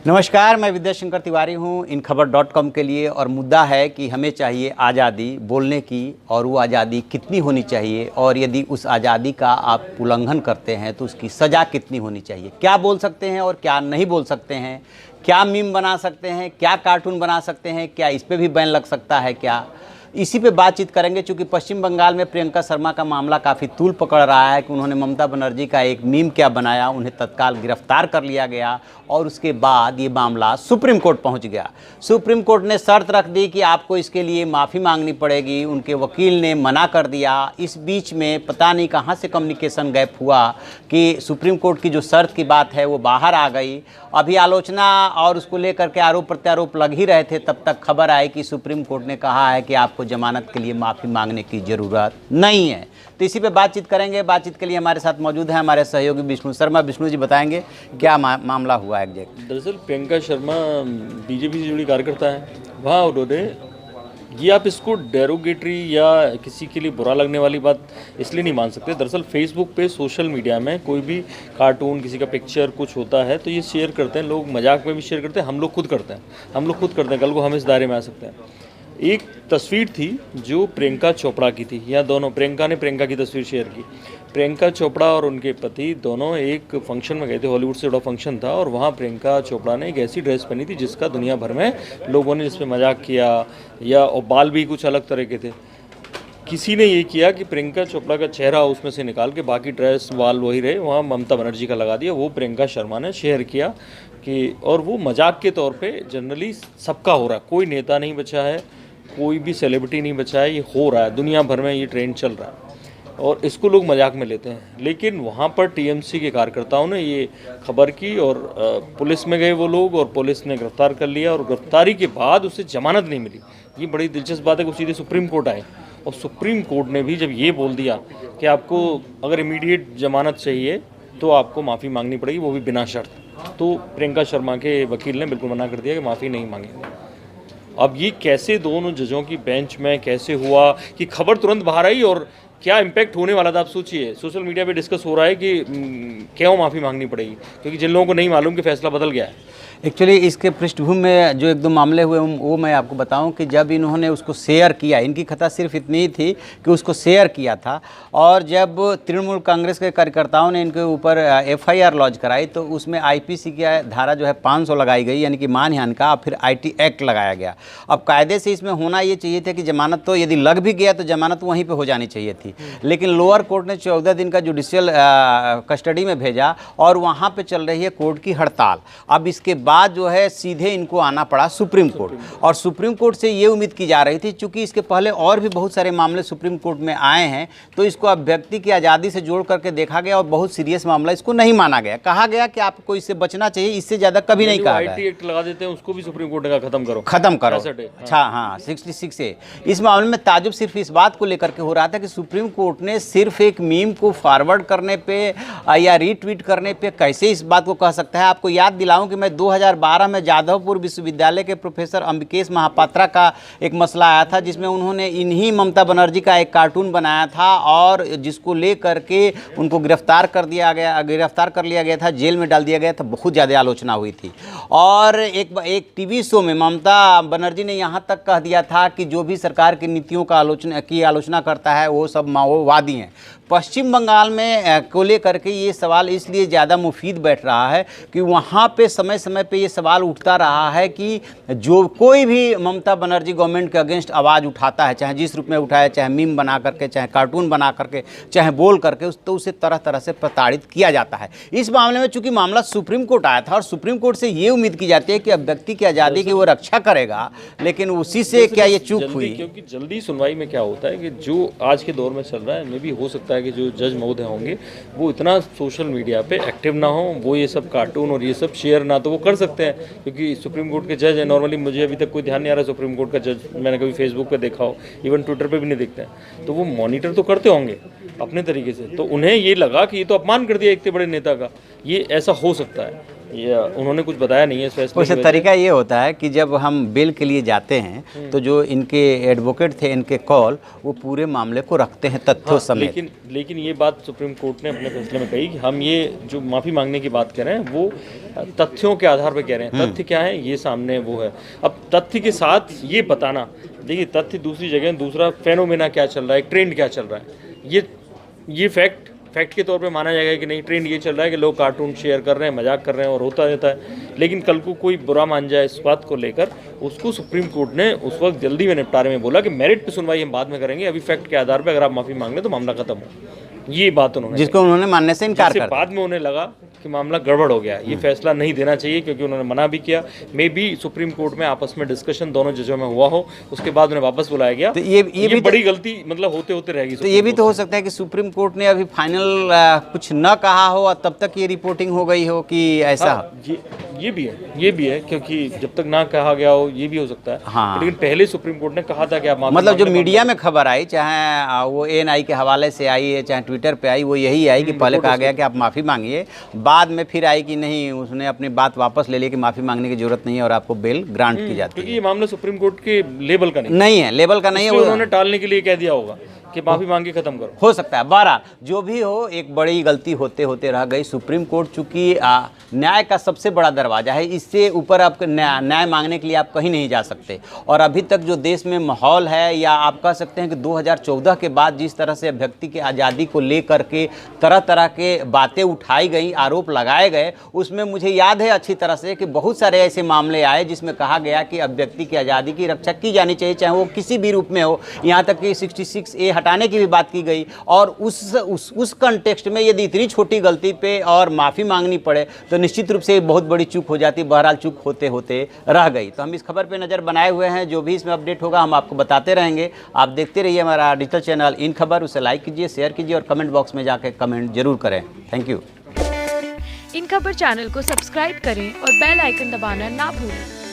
नमस्कार, मैं विद्याशंकर तिवारी हूँ InKhabar.com के लिए। और मुद्दा है कि हमें चाहिए आज़ादी बोलने की, और वो आज़ादी कितनी होनी चाहिए, और यदि उस आज़ादी का आप उल्लंघन करते हैं तो उसकी सज़ा कितनी होनी चाहिए। क्या बोल सकते हैं और क्या नहीं बोल सकते हैं, क्या मीम बना सकते हैं, क्या कार्टून बना सकते हैं, क्या इस पर भी बैन लग सकता है, क्या इसी पे बातचीत करेंगे। चूँकि पश्चिम बंगाल में प्रियंका शर्मा का मामला काफ़ी तूल पकड़ रहा है कि उन्होंने ममता बनर्जी का एक मीम क्या बनाया, उन्हें तत्काल गिरफ्तार कर लिया गया और उसके बाद ये मामला सुप्रीम कोर्ट पहुंच गया। सुप्रीम कोर्ट ने शर्त रख दी कि आपको इसके लिए माफ़ी मांगनी पड़ेगी। उनके वकील ने मना कर दिया। इस बीच में पता नहीं कहाँ से कम्युनिकेशन गैप हुआ कि सुप्रीम कोर्ट की जो शर्त की बात है वो बाहर आ गई। अभी आलोचना और उसको लेकर के आरोप प्रत्यारोप लग ही रहे थे, तब तक खबर आई कि सुप्रीम कोर्ट ने कहा है कि आपको जमानत के लिए माफ़ी मांगने की ज़रूरत नहीं है। तो इसी पे बातचीत करेंगे। बातचीत के लिए हमारे साथ मौजूद हैं हमारे सहयोगी विष्णु शर्मा। विष्णु जी बताएंगे क्या मामला हुआ एग्जैक्ट। दरअसल प्रियंका शर्मा बीजेपी से जुड़ी कार्यकर्ता है। वहाँ उन्होंने ये, आप इसको डेरोगेटरी या किसी के लिए बुरा लगने वाली बात इसलिए नहीं मान सकते। दरअसल फेसबुक पे, सोशल मीडिया में कोई भी कार्टून, किसी का पिक्चर कुछ होता है तो ये शेयर करते हैं लोग, मजाक में भी शेयर करते हैं। हम लोग खुद करते हैं, कल को हम इस दायरे में आ सकते हैं। एक तस्वीर थी जो प्रियंका चोपड़ा की थी, या दोनों, प्रियंका ने प्रियंका की तस्वीर शेयर की। प्रियंका चोपड़ा और उनके पति दोनों एक फंक्शन में गए थे, हॉलीवुड से बड़ा फंक्शन था, और वहाँ प्रियंका चोपड़ा ने एक ऐसी ड्रेस पहनी थी जिसका दुनिया भर में लोगों ने जिस पे मजाक किया, या और बाल भी कुछ अलग तरह के थे। किसी ने ये किया कि प्रियंका चोपड़ा का चेहरा उसमें से निकाल के बाकी ड्रेस बाल वही रहे, वहाँ ममता बनर्जी का लगा दिया। वो प्रियंका शर्मा ने शेयर किया कि, और वो मजाक के तौर पे जनरली सबका हो रहा है, कोई नेता नहीं बचा है, कोई भी सेलिब्रिटी नहीं बचा है, ये हो रहा है दुनिया भर में, ये ट्रेंड चल रहा है और इसको लोग मजाक में लेते हैं। लेकिन वहाँ पर टीएमसी के कार्यकर्ताओं ने ये खबर की और पुलिस में गए वो लोग, और पुलिस ने गिरफ्तार कर लिया, और गिरफ्तारी के बाद उसे जमानत नहीं मिली। ये बड़ी दिलचस्प बात है कि सीधे सुप्रीम कोर्ट आए, और सुप्रीम कोर्ट ने भी जब ये बोल दिया कि आपको अगर इमीडिएट जमानत चाहिए तो आपको माफ़ी मांगनी पड़ेगी, वो भी बिना शर्त, तो प्रियंका शर्मा के वकील ने बिल्कुल मना कर दिया कि माफ़ी नहीं मांगेंगे। अब ये कैसे दोनों जजों की बेंच में कैसे हुआ कि खबर तुरंत बाहर आई, और क्या इम्पैक्ट होने वाला था आप सोचिए। सोशल मीडिया पे डिस्कस हो रहा है कि क्यों माफ़ी मांगनी पड़ेगी, क्योंकि जिन लोगों को नहीं मालूम कि फैसला बदल गया है। एक्चुअली इसके पृष्ठभूमि में जो एक दो मामले हुए वो मैं आपको बताऊं कि जब इन्होंने उसको शेयर किया, इनकी कथा सिर्फ इतनी ही थी कि उसको शेयर किया था, और जब तृणमूल कांग्रेस के कार्यकर्ताओं ने इनके ऊपर FIR लॉन्च कराई तो उसमें IPC की धारा जो है 500 लगाई गई, यानी कि मानहानि का, और फिर IT एक्ट लगाया गया। अब कायदे से इसमें होना ये चाहिए था कि जमानत तो यदि लग भी गया तो जमानत वहीं पर हो जानी चाहिए थी, लेकिन लोअर कोर्ट ने 14 दिन का जुडिशियल कस्टडी में भेजा और वहाँ पर चल रही है कोर्ट की हड़ताल। अब इसके बाद जो है सीधे इनको आना पड़ा सुप्रीम कोर्ट, और सुप्रीम कोर्ट से ये उम्मीद की जा रही थी, चूंकि इसके पहले और भी बहुत सारे मामले सुप्रीम कोर्ट में आए हैं, तो इसको अब व्यक्ति की आज़ादी से जोड़ करके देखा गया और बहुत सीरियस मामला इसको नहीं माना गया। कहा गया कि आपको इससे बचना चाहिए, इससे ज़्यादा कभी नहीं कहा गया। IT एक्ट लगा देते हैं, उसको भी सुप्रीम कोर्ट ने कहा खत्म करो। अच्छा, हाँ 66 है। इस मामले में ताजुब सिर्फ इस बात को लेकर के हो रहा था कि सुप्रीम कोर्ट ने सिर्फ एक मीम को फॉरवर्ड करने पे या रीट्वीट करने पे कैसे इस बात को कह सकता है। आपको याद दिलाऊं कि मैं 2012 में जादवपुर विश्वविद्यालय के प्रोफेसर अंबिकेश महापात्रा का एक मसला आया था, जिसमें उन्होंने इन्हीं ममता बनर्जी का एक कार्टून बनाया था, और जिसको ले करके उनको गिरफ्तार कर लिया गया था, जेल में डाल दिया गया था। बहुत ज़्यादा आलोचना हुई थी, और एक टीवी शो में ममता बनर्जी ने यहाँ तक कह दिया था कि जो भी सरकार की नीतियों का आलोचना करता है वो सब माओवादी हैं। पश्चिम बंगाल में को लेकर के ये सवाल इसलिए ज़्यादा मुफीद बैठ रहा है कि वहाँ पे समय समय पे ये सवाल उठता रहा है कि जो कोई भी ममता बनर्जी गवर्नमेंट के अगेंस्ट आवाज़ उठाता है, चाहे जिस रूप में उठाए, चाहे मीम बना करके, चाहे कार्टून बना करके, चाहे बोल करके, तो उसे तरह तरह से प्रताड़ित किया जाता है। इस मामले में चूंकि मामला सुप्रीम कोर्ट आया था और सुप्रीम कोर्ट से ये उम्मीद की जाती है कि अब व्यक्ति की आज़ादी की वो रक्षा करेगा, लेकिन उसी से क्या ये चूक हुई। क्योंकि जल्दी सुनवाई में क्या होता है कि जो आज के दौर में चल रहा है, मे भी हो सकता है कि जो जज महोदय होंगे वो इतना सोशल मीडिया पे एक्टिव ना हो, वो ये सब कार्टून और ये सब शेयर ना तो वो कर सकते हैं, क्योंकि सुप्रीम कोर्ट के जज है। नॉर्मली मुझे अभी तक कोई ध्यान नहीं आ रहा सुप्रीम कोर्ट का जज मैंने कभी फेसबुक पे देखा हो, इवन ट्विटर पे भी नहीं देखते हैं, तो वो मॉनिटर तो करते होंगे अपने तरीके से। तो उन्हें ये लगा कि ये तो अपमान कर दिया इतने बड़े नेता का, ये ऐसा हो सकता है। उन्होंने कुछ बताया नहीं है इस फैसले वैसे की वजह। तरीका ये होता है कि जब हम बेल के लिए जाते हैं तो जो इनके एडवोकेट थे, इनके कॉल, वो पूरे मामले को रखते हैं तथ्यों समेत। लेकिन ये बात सुप्रीम कोर्ट ने अपने फैसले में कही कि हम ये जो माफ़ी मांगने की बात कर रहे हैं वो तथ्यों के आधार पर कह रहे हैं। तथ्य क्या है ये सामने वो है। अब तथ्य के साथ ये बताना, देखिए तथ्य दूसरी जगह, दूसरा फेनोमेना क्या चल रहा है, ट्रेंड क्या चल रहा है, ये फैक्ट के तौर पे माना जाएगा कि नहीं। ट्रेंड ये चल रहा है कि लोग कार्टून शेयर कर रहे हैं, मजाक कर रहे हैं और होता रहता है। लेकिन कल को कोई बुरा मान जाए इस बात को लेकर, उसको सुप्रीम कोर्ट ने उस वक्त जल्दी में निपटारे में बोला कि मेरिट पे सुनवाई हम बाद में करेंगे, अभी फैक्ट के आधार पे अगर आप माफ़ी मांग लें तो मामला खत्म हो। ये बात उन्होंने, जिसको उन्होंने मानने से इनकार कर बाद में उन्हें लगा कि मामला गड़बड़ हो गया, ये फैसला नहीं देना चाहिए, क्योंकि उन्होंने मना भी किया। मे बी सुप्रीम कोर्ट में आपस में डिस्कशन दोनों जजों में हुआ हो, उसके बाद उन्हें वापस बुलाया गया। तो ये भी बड़ी गलती मतलब होते होते रहेगी। तो ये भी तो हो सकता है कि सुप्रीम कोर्ट ने अभी फाइनल कुछ न कहा हो और तब तक ये रिपोर्टिंग हो गई हो कि ऐसा। ये भी है क्योंकि जब तक ना कहा गया हो ये भी हो सकता है। हाँ। लेकिन पहले सुप्रीम कोर्ट ने कहा था कि आप माफी मतलब जो मांगने मीडिया में खबर आई, चाहे वो एएनआई के हवाले से आई है, चाहे ट्विटर पे आई, वो यही आई कि पहले कहा गया कि आप माफ़ी मांगिए, बाद में फिर आई कि नहीं, उसने अपनी बात वापस ले ली कि माफ़ी मांगने की जरूरत नहीं है और आपको बेल ग्रांट की जाती क्योंकि ये मामला सुप्रीम कोर्ट के लेवल का नहीं है, लेवल का नहीं है। उन्होंने टालने के लिए कह दिया होगा कि माफी मांग के खत्म करो। हो सकता है। 12 जो भी हो, एक बड़ी गलती होते होते रह गई। सुप्रीम कोर्ट चूंकि न्याय का सबसे बड़ा दरवाजा है, इससे ऊपर आप न्याय मांगने के लिए आप कहीं नहीं जा सकते। और अभी तक जो देश में माहौल है, या आप कह सकते हैं कि 2014 के बाद जिस तरह से अभिव्यक्ति की आज़ादी को लेकर के तरह तरह के बातें उठाई गई, आरोप लगाए गए, उसमें मुझे याद है अच्छी तरह से कि बहुत सारे ऐसे मामले आए जिसमें कहा गया कि अभिव्यक्ति की आज़ादी की रक्षा की जानी चाहिए, चाहे वो किसी भी रूप में हो। यहाँ तक कि 66A हटाने की भी बात की गई। और उस कंटेक्स्ट में यदि इतनी छोटी गलती पे और माफ़ी मांगनी पड़े तो निश्चित रूप से बहुत बड़ी चूक हो जाती। बहरहाल चूक होते होते रह गई। तो हम इस खबर पे नज़र बनाए हुए हैं, जो भी इसमें अपडेट होगा हम आपको बताते रहेंगे। आप देखते रहिए हमारा डिजिटल चैनल इन खबर, उसे लाइक कीजिए, शेयर कीजिए और कमेंट बॉक्स में जाकर कमेंट जरूर करें। Thank you. इन खबर चैनल को सब्सक्राइब करें और बेल आइकन दबाना ना भूलें।